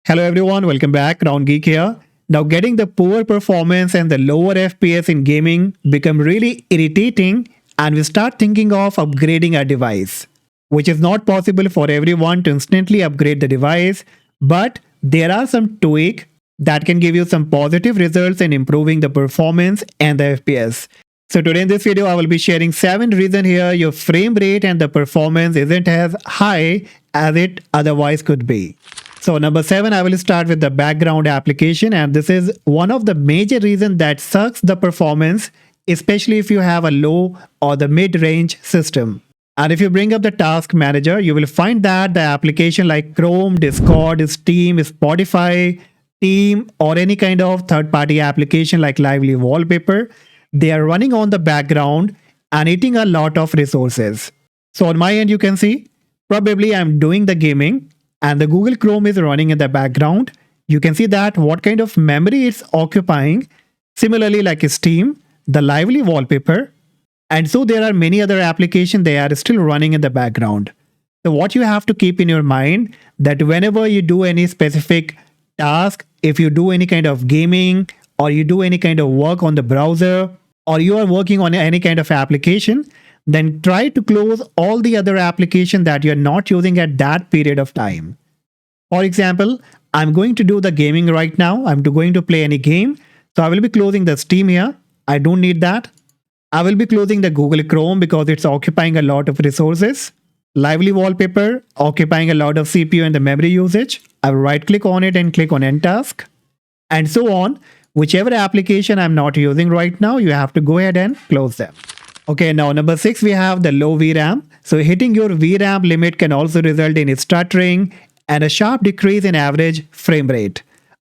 Hello everyone, welcome back. Round Geek here. Now getting the poor performance and the lower FPS in gaming become really irritating and we start thinking of upgrading our device, which is not possible for everyone to instantly upgrade the device, but there are some tweaks that can give you some positive results in improving the performance and the FPS. So today in this video, I will be sharing 7 reasons here your frame rate and the performance isn't as high as it otherwise could be. So number 7, I will start with the background application, and this is one of the major reasons that sucks the performance, especially if you have a low or the mid-range system. And if you bring up the task manager, you will find that the application like Chrome, Discord, Steam, Spotify, Team, or any kind of third-party application like Lively Wallpaper, they are running on the background and eating a lot of resources. So on my end, you can see, probably I'm doing the gaming and the Google Chrome is running in the background. You can see that what kind of memory it's occupying. Similarly, like Steam, the Lively Wallpaper, and so there are many other applications they are still running in the background. So what you have to keep in your mind that whenever you do any specific task, if you do any kind of gaming or you do any kind of work on the browser or you are working on any kind of application, then try to close all the other applications that you're not using at that period of time. For example, I'm going to do the gaming right now. I'm going to play any game. So I will be closing the Steam here. I don't need that. I will be closing the Google Chrome because it's occupying a lot of resources. Lively Wallpaper, occupying a lot of CPU and the memory usage. I will right click on it and click on End Task. And so on. Whichever application I'm not using right now, you have to go ahead and close them. Okay, now number 6, we have the low VRAM. So hitting your VRAM limit can also result in stuttering and a sharp decrease in average frame rate.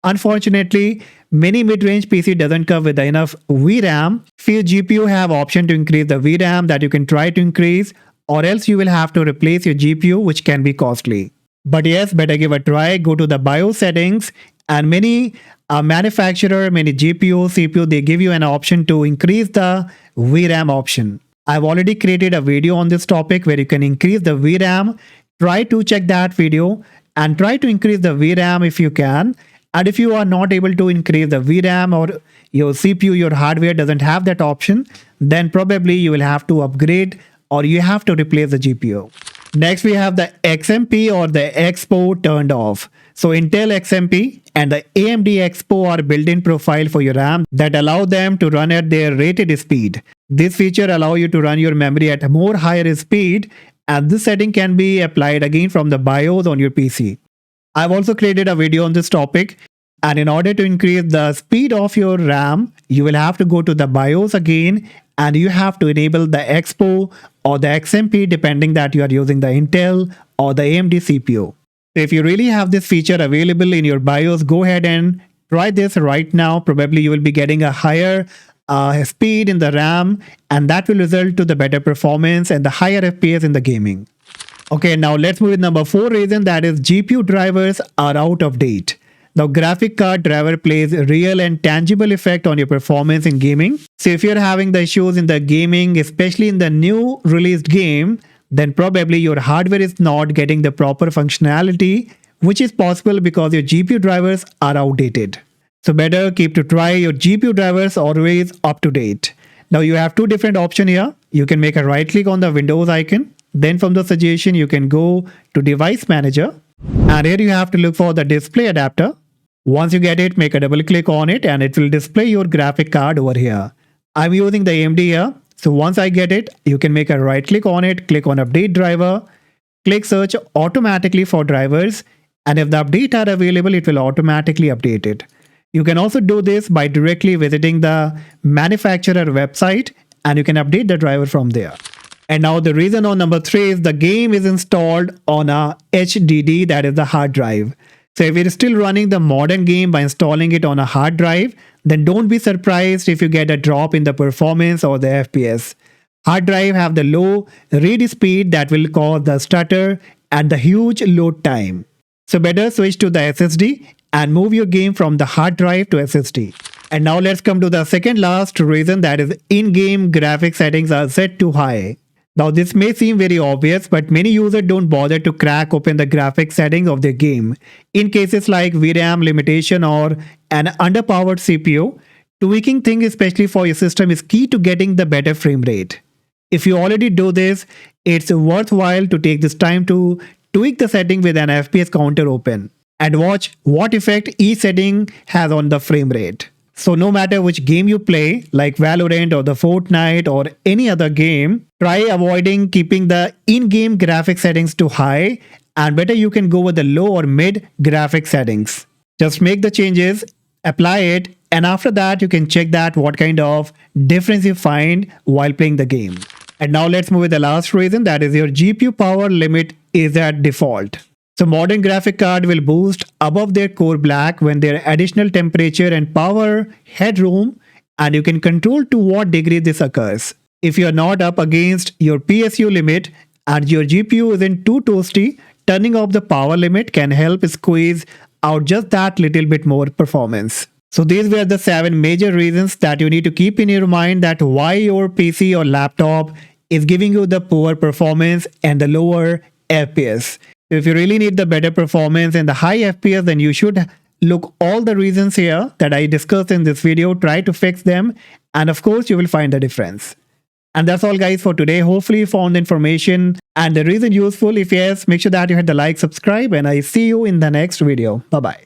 Unfortunately, many mid-range PC doesn't come with enough VRAM. Few GPU have option to increase the VRAM that you can try to increase, or else you will have to replace your GPU, which can be costly. But yes, better give a try. Go to the BIOS settings, and many manufacturer, many GPU, CPU, they give you an option to increase the VRAM option. I've already created a video on this topic where you can increase the VRAM. Try to check that video and try to increase the VRAM if you can. And if you are not able to increase the VRAM or your CPU, your hardware doesn't have that option, then probably you will have to upgrade or you have to replace the GPU. Next, we have the XMP or the EXPO turned off. So Intel XMP and the AMD EXPO are built-in profile for your RAM that allow them to run at their rated speed. This feature allows you to run your memory at a more higher speed, and this setting can be applied again from the BIOS on your PC. I've also created a video on this topic, and in order to increase the speed of your RAM, you will have to go to the BIOS again and you have to enable the EXPO or the XMP depending that you are using the Intel or the AMD CPU. So if you really have this feature available in your BIOS, go ahead and try this right now. Probably you will be getting a higher speed in the RAM, and that will result to the better performance and the higher FPS in the gaming. Okay, now let's move with number 4 reason, that is GPU drivers are out of date. Now, graphic card driver plays a real and tangible effect on your performance in gaming. So if you're having the issues in the gaming, especially in the new released game, then probably your hardware is not getting the proper functionality, which is possible because your GPU drivers are outdated. So better keep to try your GPU drivers always up to date. Now you have 2 different options here. You can make a right click on the Windows icon. Then from the suggestion, you can go to Device Manager. And here you have to look for the display adapter. Once you get it, make a double click on it and it will display your graphic card over here. I'm using the AMD here. So once I get it, you can make a right click on it, click on update driver, click search automatically for drivers. And if the update are available, it will automatically update it. You can also do this by directly visiting the manufacturer website and you can update the driver from there. And now the reason on number 3 is the game is installed on a HDD, that is the hard drive. So if you're still running the modern game by installing it on a hard drive, then don't be surprised if you get a drop in the performance or the FPS. Hard drive have the low read speed that will cause the stutter and the huge load time. So better switch to the SSD and move your game from the hard drive to SSD. And now let's come to the second last reason, that is in-game graphic settings are set too high. Now this may seem very obvious, but many users don't bother to crack open the graphics settings of their game. In cases like VRAM limitation or an underpowered CPU, tweaking things especially for your system is key to getting the better frame rate. If you already do this, it's worthwhile to take this time to tweak the setting with an FPS counter open and watch what effect each setting has on the frame rate. So no matter which game you play, like Valorant or the Fortnite or any other game, try avoiding keeping the in-game graphic settings too high, and better you can go with the low or mid graphic settings. Just make the changes, apply it, and after that you can check that what kind of difference you find while playing the game. And now let's move with the last reason, that is your GPU power limit is at default. So modern graphic card will boost above their core black when there are additional temperature and power headroom, and you can control to what degree this occurs. If you are not up against your PSU limit and your GPU isn't too toasty, turning off the power limit can help squeeze out just that little bit more performance. So these were the 7 major reasons that you need to keep in your mind that why your PC or laptop is giving you the poor performance and the lower FPS. If you really need the better performance and the high FPS, then you should look all the reasons here that I discussed in this video, try to fix them, and of course you will find the difference. And that's all guys for today. Hopefully you found the information and the reason useful. If yes, make sure that you hit the like, subscribe, and I see you in the next video. Bye bye.